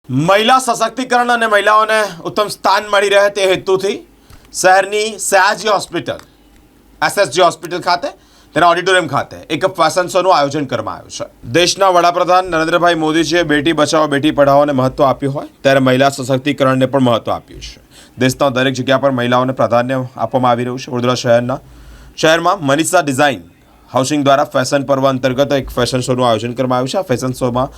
મહિલા સશક્તિકરણ અને મહિલાઓને ઉત્તમ સ્થાન મળી રહે તે હેતુથી શહેરની સયાજી હોસ્પિટલ એસએસજી હોસ્પિટલ ખાતે તેના ઓડિટોરિયમ ખાતે એક ફેશન શોનું આયોજન કરવામાં આવ્યું છે। દેશના વડાપ્રધાન નરેન્દ્રભાઈ મોદીજીએ બેટી બચાવો બેટી પઢાઓને મહત્વ આપ્યું હોય ત્યારે મહિલા સશક્તિકરણને પણ મહત્વ આપ્યું છે। દેશના દરેક જગ્યા પર મહિલાઓને પ્રાધાન્ય આપવામાં આવી રહ્યું છે। વડોદરા શહેરમાં મનીષા ડિઝાઇન હાઉસિંગ દ્વારા ફેશન પર્વ અંતર્ગત એક ફેશન શોનું આયોજન કરવામાં આવ્યું છે। આ ફેશન શોમાં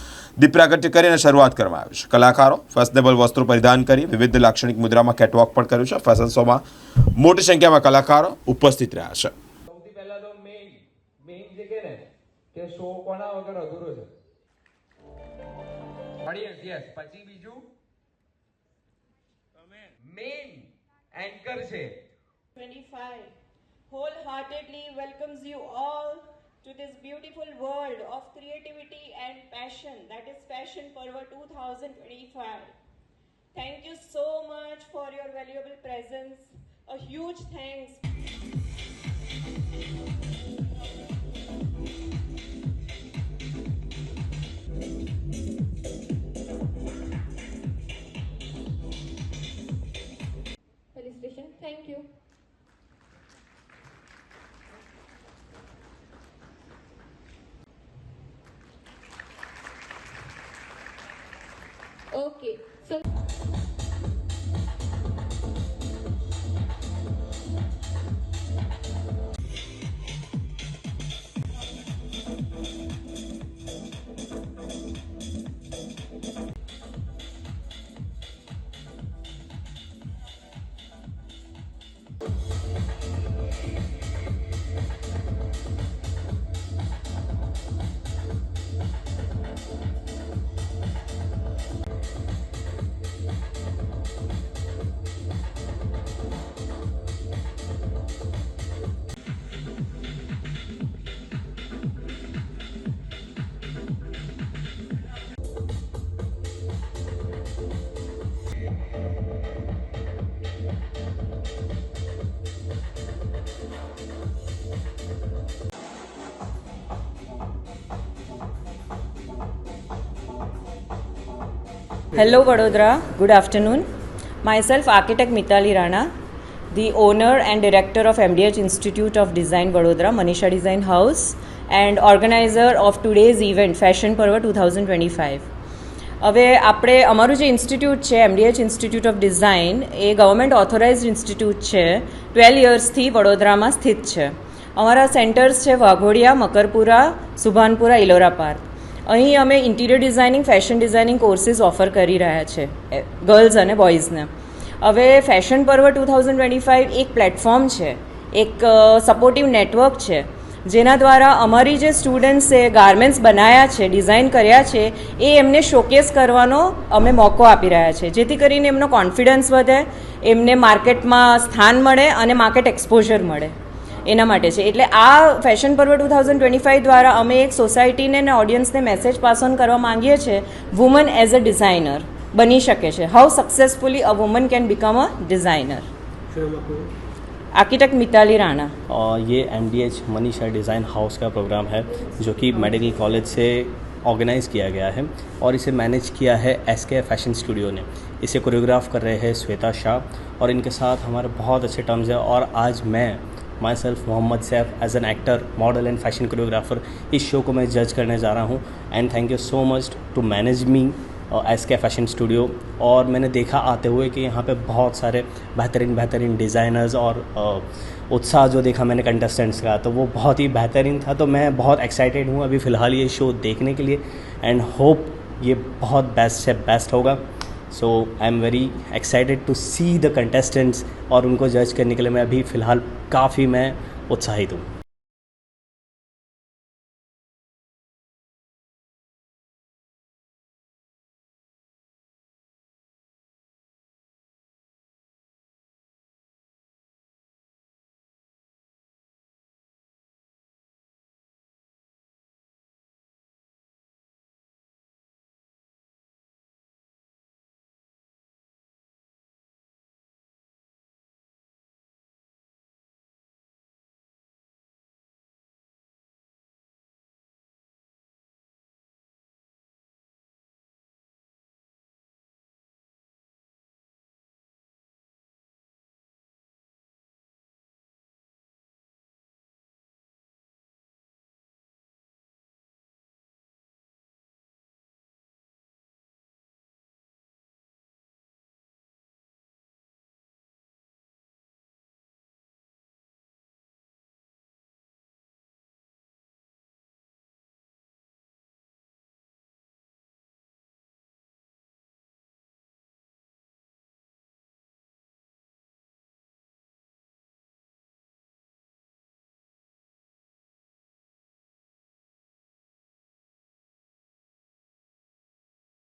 દીપ પ્રાગટ્ય કરીને શરૂઆત કરવામાં આવી છે। કલાકારો ફેશનેબલ વસ્ત્રો પરિધાન કરી વિવિધ લાક્ષણિક મુદ્રામાં કેટવોક પણ કર્યું છે। ફેશન શોમાં મોટી સંખ્યામાં કલાકારો ઉપસ્થિત રહ્યા છે। સૌથી પહેલા તો મેઇન જે કે ને કે શો કોના વગર અધૂરો છે ઓડિયન્સ યસ પછી બીજું મેઇન એન્કર છે 25 wholeheartedly welcomes you all to this beautiful world of creativity and passion, that is Fashion Parva 2025. Thank you so much for your valuable presence. A huge thanks. Felicitation. Thank you. Okay, so Hello Vadodara, good afternoon. Myself architect Mitali Rana, the owner and director of MDH Institute of Design Vadodara, Manisha Design House and organizer of today's event Fashion Parva 2025. હવે આપણે અમારું જે institute છે MDH institute of design A government authorised institute છે 12 યર્સથી વડોદરામાં સ્થિત છે। અમારા સેન્ટર્સ છે વાઘોડિયા, મકરપુરા, સુભાનપુરા, ઇલોરા પાર્ક। અહીં અમે interior designing fashion designing courses offer કરી રહ્યા છે ગર્લ્સ અને બોયઝને। હવે ફેશન પર્વ 2025 એક પ્લેટફોર્મ છે, એક સપોર્ટિવ નેટવર્ક છે જેના દ્વારા અમારી જે સ્ટુડન્ટ્સે ગાર્મેન્ટ્સ બનાવ્યા છે, ડિઝાઇન કર્યા છે એ એમને શોકેસ કરવાનો અમે મોકો આપી રહ્યા છે જેથી કરીને એમનો કોન્ફિડન્સ વધે, એમને માર્કેટમાં સ્થાન મળે અને માર્કેટ એક્સપોઝર મળે એના માટે છે। એટલે આ ફેશન પર્વ 2025 દ્વારા અમે એક સોસાયટીને અને ઓડિયન્સને મેસેજ પાસ ઓન કરવા માંગીએ છીએ વુમન એઝ અ ડિઝાઇનર બની શકે છે। How successfully a woman can become a designer. Architect Mitali Rana. और ये MDH मनीषा डिज़ाइन हाउस का प्रोग्राम है जो कि मेडिकल कॉलेज से ऑर्गेनाइज़ किया गया है और इसे मैनेज किया है SK फैशन स्टूडियो ने। इसे कोरियोग्राफ कर रहे हैं श्वेता शाह और इनके साथ हमारे बहुत अच्छे टर्म्स हैं। और आज मैं myself Mohammad Saif as an actor, model and fashion choreographer इस शो को मैं जज करने जा रहा हूँ। And thank you so much to manage me SK fashion studio. और मैंने देखा आते हुए कि यहाँ पे बहुत सारे बेहतरीन डिज़ाइनर्स और उत्साह जो देखा मैंने कंटेस्टेंट्स का तो वो बहुत ही बेहतरीन था। तो मैं बहुत एक्साइटेड हूँ अभी फ़िलहाल ये शो देखने के लिए एंड होप ये बहुत बेस्ट से बेस्ट होगा। So I am very excited to see the contestants और उनको जज करने के लिए मैं अभी फ़िलहाल काफ़ी मैं उत्साहित हूँ।